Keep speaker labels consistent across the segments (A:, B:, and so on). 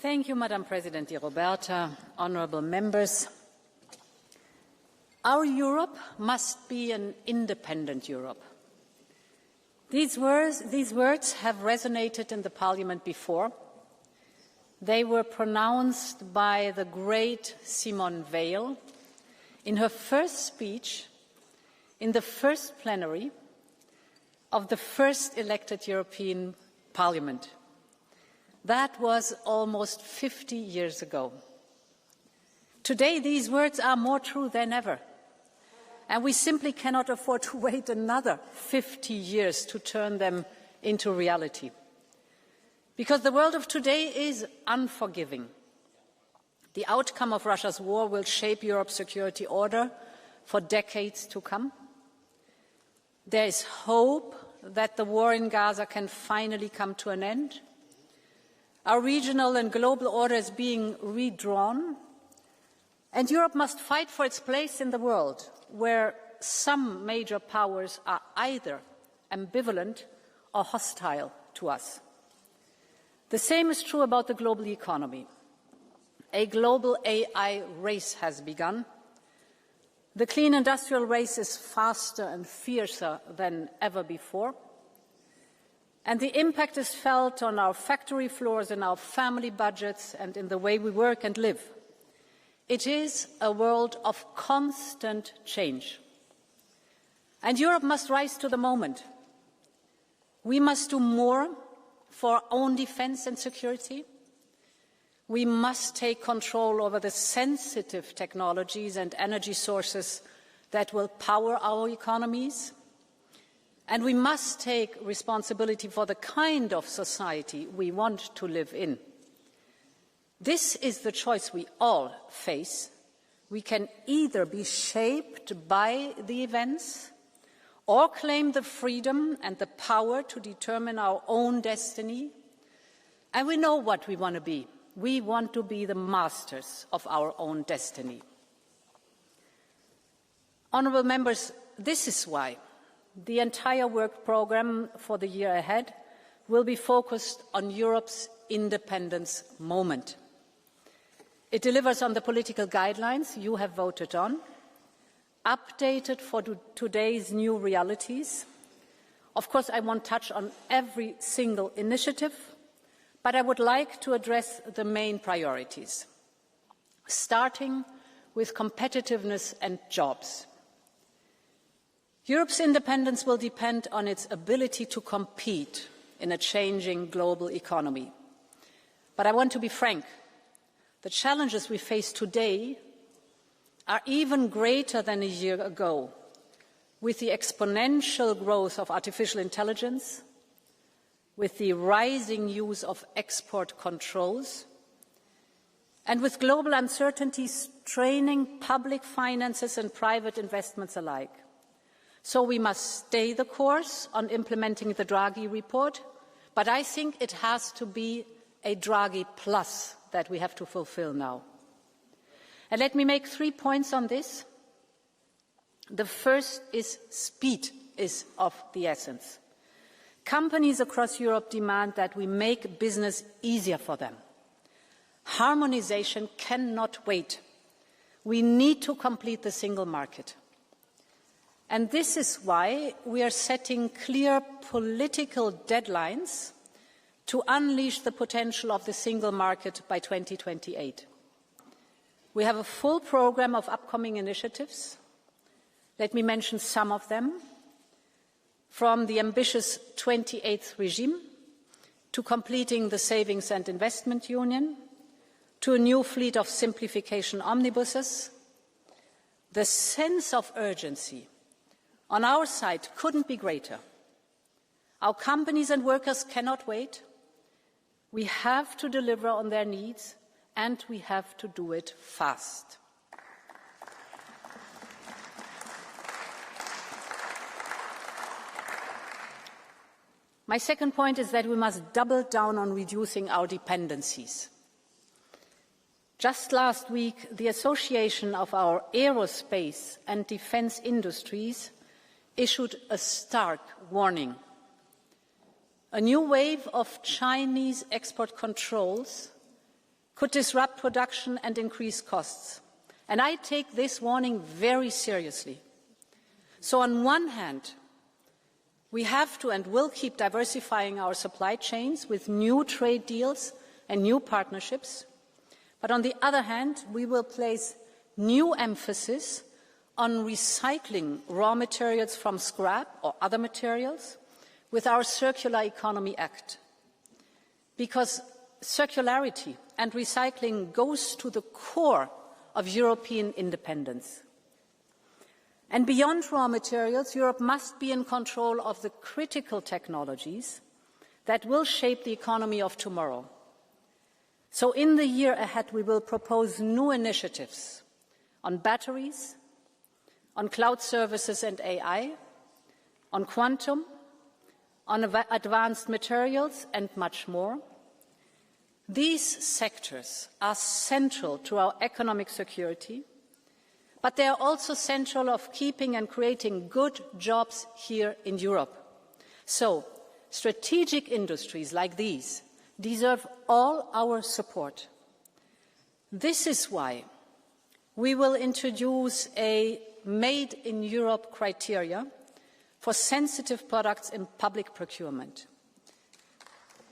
A: Thank you, Madam President Roberta, honourable members. Our Europe must be an independent Europe. These words have resonated in the Parliament before. They were pronounced by the great Simone Veil in her first speech in the first plenary of the first elected European Parliament. That was almost 50 years ago. Today, these words are more true than ever, and we simply cannot afford to wait another 50 years to turn them into reality. Because the world of today is unforgiving. The outcome of Russia's war will shape Europe's security order for decades to come. There is hope that the war in Gaza can finally come to an end. Our regional and global order is being redrawn, and Europe must fight for its place in the world, where some major powers are either ambivalent or hostile to us. The same is true about the global economy. A global AI race has begun. The clean industrial race is faster and fiercer than ever before. And the impact is felt on our factory floors, in our family budgets, and in the way we work and live. It is a world of constant change. And Europe must rise to the moment. We must do more for our own defence and security. We must take control over the sensitive technologies and energy sources that will power our economies. And we must take responsibility for the kind of society we want to live in. This is the choice we all face. We can either be shaped by the events or claim the freedom and the power to determine our own destiny. And we know what we want to be. We want to be the masters of our own destiny. Honourable members, this is why the entire work programme for the year ahead will be focused on Europe's independence moment. It delivers on the political guidelines you have voted on, updated for today's new realities. Of course, I won't touch on every single initiative, but I would like to address the main priorities, starting with competitiveness and jobs. Europe's independence will depend on its ability to compete in a changing global economy. But I want to be frank. The challenges we face today are even greater than a year ago, with the exponential growth of artificial intelligence, with the rising use of export controls, and with global uncertainties straining public finances and private investments alike. So we must stay the course on implementing the Draghi report, but I think it has to be a Draghi plus that we have to fulfill now. And let me make 3 points on this. The first is speed is of the essence. Companies across Europe demand that we make business easier for them. Harmonization cannot wait. We need to complete the single market. And this is why we are setting clear political deadlines to unleash the potential of the single market by 2028. We have a full programme of upcoming initiatives. Let me mention some of them. From the ambitious 28th regime, to completing the Savings and Investment Union, to a new fleet of simplification omnibuses. The sense of urgency on our side couldn't be greater. Our companies and workers cannot wait. We have to deliver on their needs, and we have to do it fast. My second point is that we must double down on reducing our dependencies. Just last week, the Association of our Aerospace and Defence Industries issued a stark warning. A new wave of Chinese export controls could disrupt production and increase costs. And I take this warning very seriously. So on one hand, we have to and will keep diversifying our supply chains with new trade deals and new partnerships. But on the other hand, we will place new emphasis on recycling raw materials from scrap or other materials with our Circular Economy Act. Because circularity and recycling goes to the core of European independence. And beyond raw materials, Europe must be in control of the critical technologies that will shape the economy of tomorrow. So in the year ahead, we will propose new initiatives on batteries, on cloud services and AI, on quantum, on advanced materials and much more. These sectors are central to our economic security, but they are also central of keeping and creating good jobs here in Europe. So, strategic industries like these deserve all our support. This is why we will introduce a Made in Europe criteria for sensitive products in public procurement.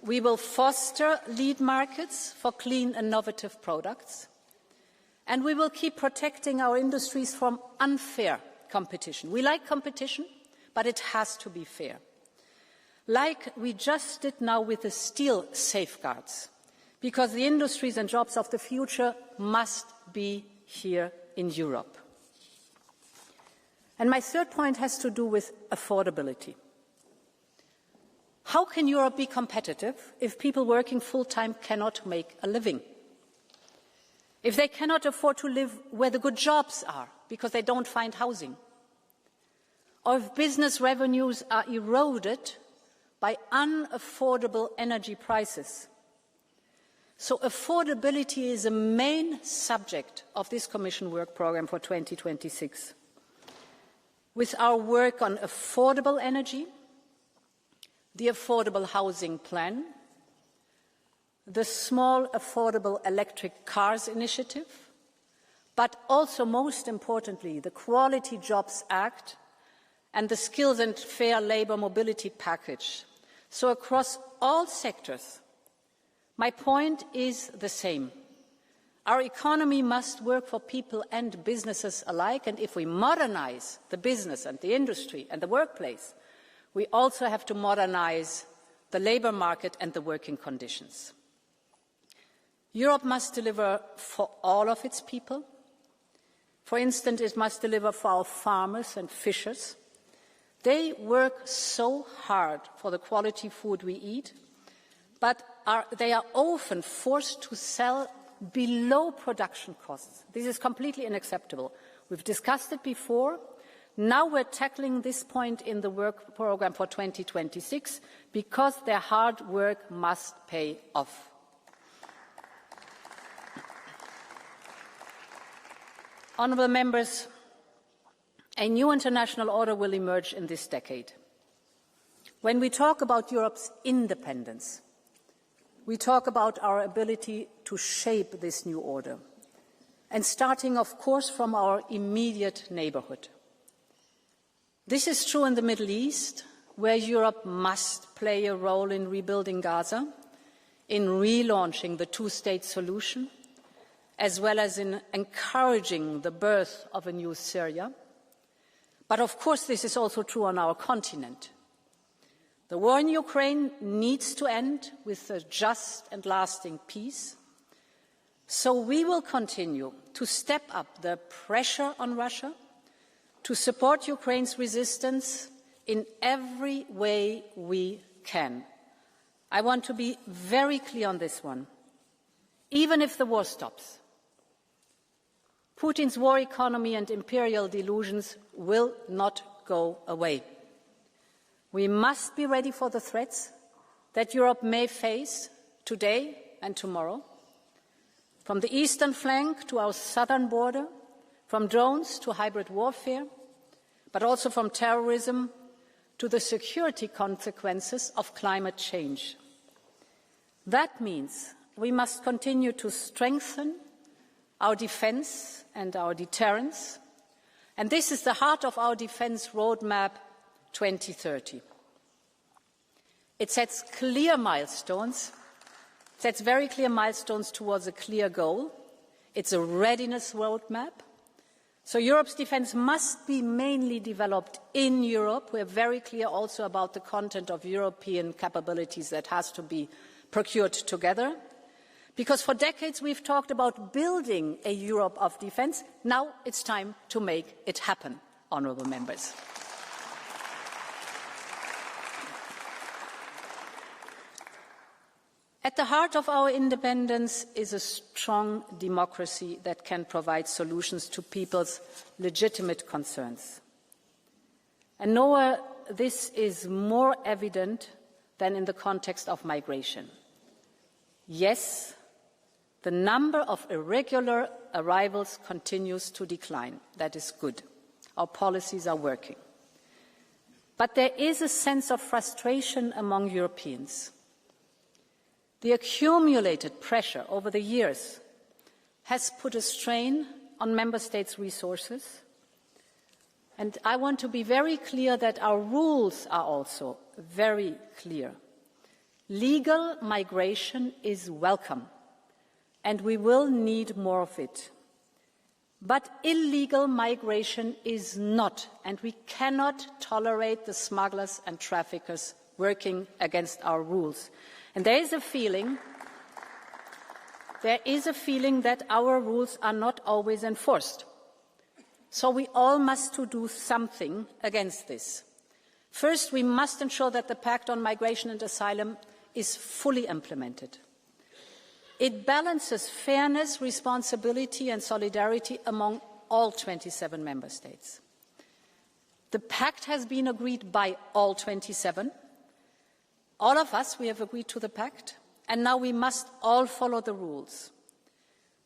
A: We will foster lead markets for clean, innovative products, and we will keep protecting our industries from unfair competition. We like competition, but it has to be fair. Like we just did now with the steel safeguards, because the industries and jobs of the future must be here in Europe. And my third point has to do with affordability. How can Europe be competitive if people working full-time cannot make a living? If they cannot afford to live where the good jobs are because they don't find housing? Or if business revenues are eroded by unaffordable energy prices? So affordability is a main subject of this Commission work programme for 2026. With our work on affordable energy, the Affordable Housing Plan, the Small Affordable Electric Cars Initiative, but also, most importantly, the Quality Jobs Act and the Skills and Fair Labour Mobility Package. So across all sectors, my point is the same. Our economy must work for people and businesses alike, and if we modernise the business and the industry and the workplace, we also have to modernise the labour market and the working conditions. Europe must deliver for all of its people. For instance, it must deliver for our farmers and fishers. They work so hard for the quality food we eat, but they are often forced to sell below production costs. This is completely unacceptable. We've discussed it before. Now we're tackling this point in the work programme for 2026 because their hard work must pay off. Honourable members, a new international order will emerge in this decade. When we talk about Europe's independence, we talk about our ability to shape this new order, and starting, of course, from our immediate neighbourhood. This is true in the Middle East, where Europe must play a role in rebuilding Gaza, in relaunching the two-state solution, as well as in encouraging the birth of a new Syria. But of course, this is also true on our continent. The war in Ukraine needs to end with a just and lasting peace. So we will continue to step up the pressure on Russia, to support Ukraine's resistance in every way we can. I want to be very clear on this one. Even if the war stops, Putin's war economy and imperial delusions will not go away. We must be ready for the threats that Europe may face today and tomorrow, from the eastern flank to our southern border, from drones to hybrid warfare, but also from terrorism to the security consequences of climate change. That means we must continue to strengthen our defence and our deterrence, and this is the heart of our defence roadmap 2030. It sets clear milestones, sets very clear milestones towards a clear goal. It's a readiness roadmap. So Europe's defence must be mainly developed in Europe. We are very clear also about the content of European capabilities that has to be procured together. Because for decades we've talked about building a Europe of defence. Now it's time to make it happen, honourable members. At the heart of our independence is a strong democracy that can provide solutions to people's legitimate concerns. And nowhere this is more evident than in the context of migration. Yes, the number of irregular arrivals continues to decline. That is good. Our policies are working. But there is a sense of frustration among Europeans. The accumulated pressure over the years has put a strain on Member States' resources. And I want to be very clear that our rules are also very clear. Legal migration is welcome, and we will need more of it. But illegal migration is not, and we cannot tolerate the smugglers and traffickers working against our rules. And there is a feeling that our rules are not always enforced. So we all must do something against this. First, we must ensure that the Pact on Migration and Asylum is fully implemented. It balances fairness, responsibility and solidarity among all 27 member states. The Pact has been agreed by all 27. All of us, we have agreed to the Pact, and now we must all follow the rules.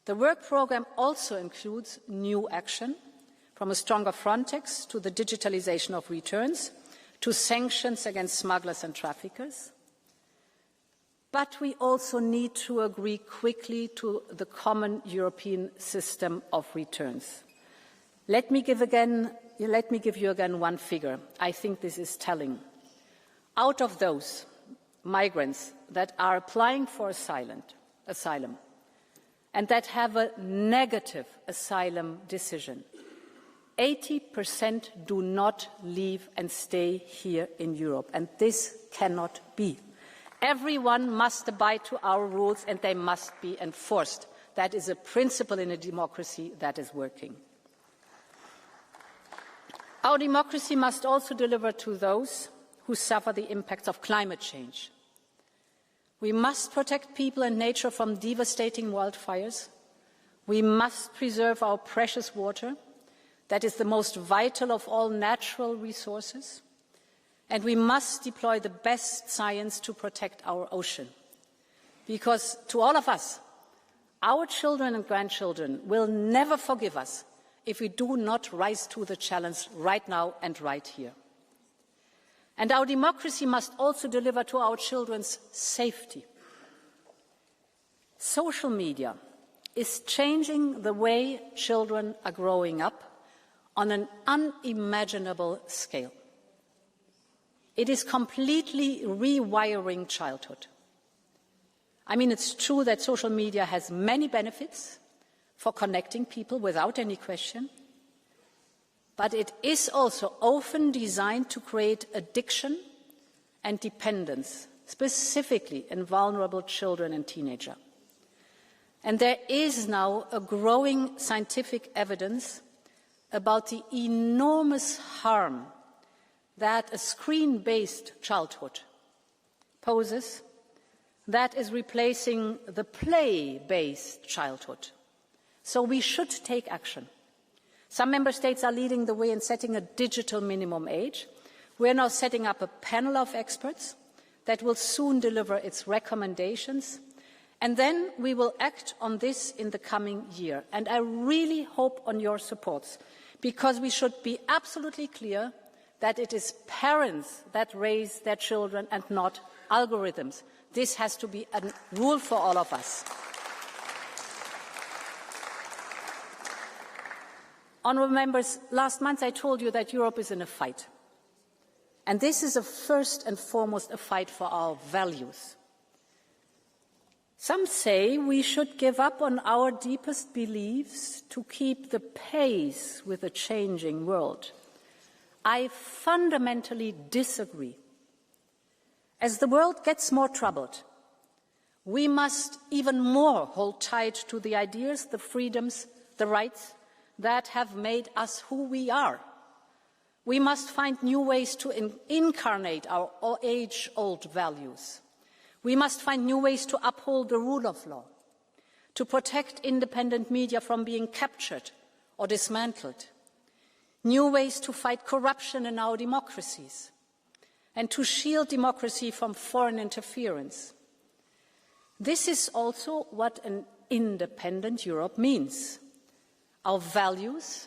A: The work programme also includes new action, from a stronger Frontex to the digitalisation of returns, to sanctions against smugglers and traffickers. But we also need to agree quickly to the common European system of returns. Let me give you again one figure. I think this is telling. Out of those migrants that are applying for asylum and that have a negative asylum decision, 80% do not leave and stay here in Europe, and this cannot be. Everyone must abide to our rules and they must be enforced. That is a principle in a democracy that is working. Our democracy must also deliver to those who suffer the impacts of climate change. We must protect people and nature from devastating wildfires. We must preserve our precious water, that is the most vital of all natural resources. And we must deploy the best science to protect our ocean. Because to all of us, our children and grandchildren will never forgive us if we do not rise to the challenge right now and right here. And our democracy must also deliver to our children's safety. Social media is changing the way children are growing up on an unimaginable scale. It is completely rewiring childhood. I mean, it's true that social media has many benefits for connecting people without any question. But it is also often designed to create addiction and dependence, specifically in vulnerable children and teenagers. And there is now a growing scientific evidence about the enormous harm that a screen-based childhood poses, that is replacing the play-based childhood. So we should take action. Some member states are leading the way in setting a digital minimum age. We are now setting up a panel of experts that will soon deliver its recommendations. And then we will act on this in the coming year. And I really hope on your support, because we should be absolutely clear that it is parents that raise their children and not algorithms. This has to be a rule for all of us. Honourable members, last month I told you that Europe is in a fight. And this is first and foremost a fight for our values. Some say we should give up on our deepest beliefs to keep the pace with a changing world. I fundamentally disagree. As the world gets more troubled, we must even more hold tight to the ideas, the freedoms, the rights that have made us who we are. We must find new ways to incarnate our age-old values. We must find new ways to uphold the rule of law, to protect independent media from being captured or dismantled, new ways to fight corruption in our democracies, and to shield democracy from foreign interference. This is also what an independent Europe means. Our values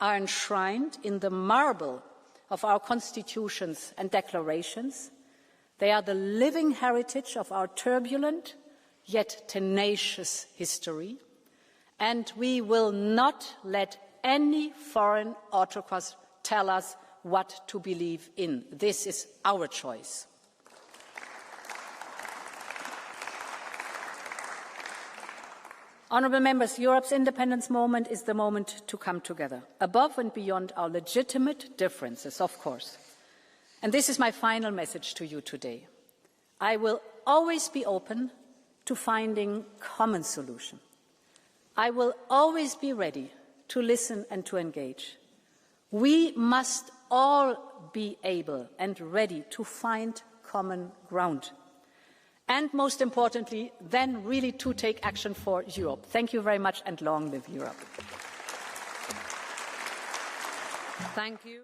A: are enshrined in the marble of our constitutions and declarations. They are the living heritage of our turbulent yet tenacious history, and we will not let any foreign autocrat tell us what to believe in. This is our choice. Honourable members, Europe's independence moment is the moment to come together, above and beyond our legitimate differences, of course. And this is my final message to you today. I will always be open to finding common solutions. I will always be ready to listen and to engage. We must all be able and ready to find common ground. And most importantly, then really to take action for Europe. Thank you very much, and long live Europe.
B: Thank you.